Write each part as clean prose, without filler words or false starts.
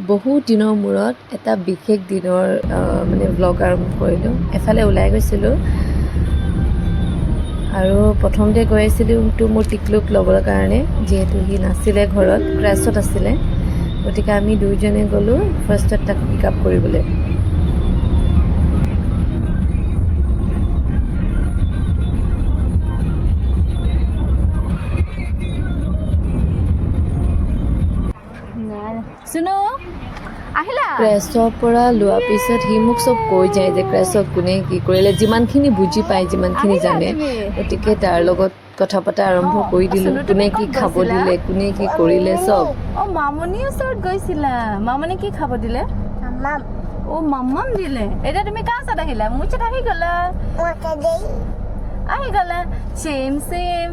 বহুত দিনৰ মূৰত এটা বিশেষ দিনৰ মানে ব্লগ আৰম্ভ কৰিলোঁ। এফালে ওলাই গৈছিলোঁ আৰু প্ৰথমতে গৈ আছিলোঁ মোৰ টিকলুক ল'বৰ কাৰণে, যিহেতু সি নাছিলে ঘৰত, ক্ৰাছত আছিলে। গতিকে আমি দুয়োজনে গ'লোঁ ফাৰ্ষ্টত তাক পিক আপ কৰিবলৈ। শুনো আহিলা ক্ৰেছৰ পৰা লোৱাৰ পিছত সি মোক চব কৈ যায় যে ক্ৰেছত কোনে কি কৰিলে, যিমানখিনি বুজি পায়, যিমানখিনি জানে। গতিকে তাৰ লগত কথা পতা আৰম্ভ কৰি দিলোঁ। কোনে কি খাব দিলে, কোনে কি কৰিলে চব। মামনিৰ ওচৰত গৈছিলা? মামনি কি খাব দিলে? মাম্মাম দিলে। এতিয়া তুমি কাৰ ওচৰত আহিলা? মোৰ ওচৰত আহি গ'লা। চেম চেম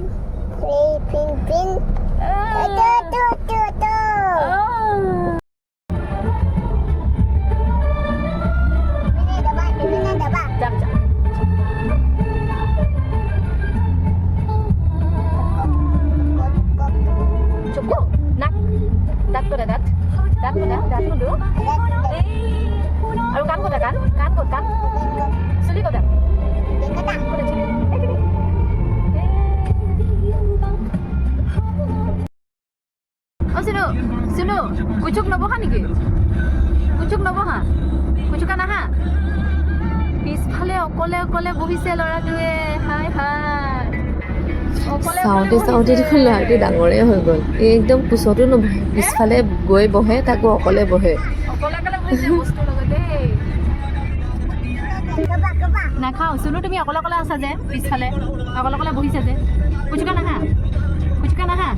আৰু কাণ কটা কাণ চুলি কটা শুনো কুচুক নবহা নেকি? কুচুক নবহা? কুচুকা নাহা? পিছফালে অকলে অকলে বহিছে ল'ৰাটোৱে। হাই হাই চাওঁতে চাওঁতে দেখোন ল'ৰাটো ডাঙৰে হৈ গ'ল। এই একদম কোচতো নবহে, পিছফালে গৈ বহে, তাকো অকলে বহে। নাখাওঁ শুনো, তুমি অকলে অকলে আছা যে, পিছফালে অকলে অকলে বহিছা যে। কুচুকা নাহা? কুচুকা নাহা?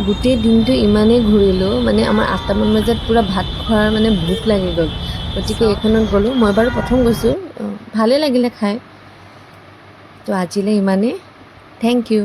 গোটেই দিনটো ইমানেই ঘূৰিলোঁ, মানে আমাৰ 8টামান বজাত পূৰা ভাত খোৱাৰ মানে ভোক লাগি গ'ল। গতিকে এইখনত গ'লোঁ। মই বাৰু প্ৰথম গৈছোঁ, ভালেই লাগিলে খাই। তো আজিলৈ ইমানেই। Thank U.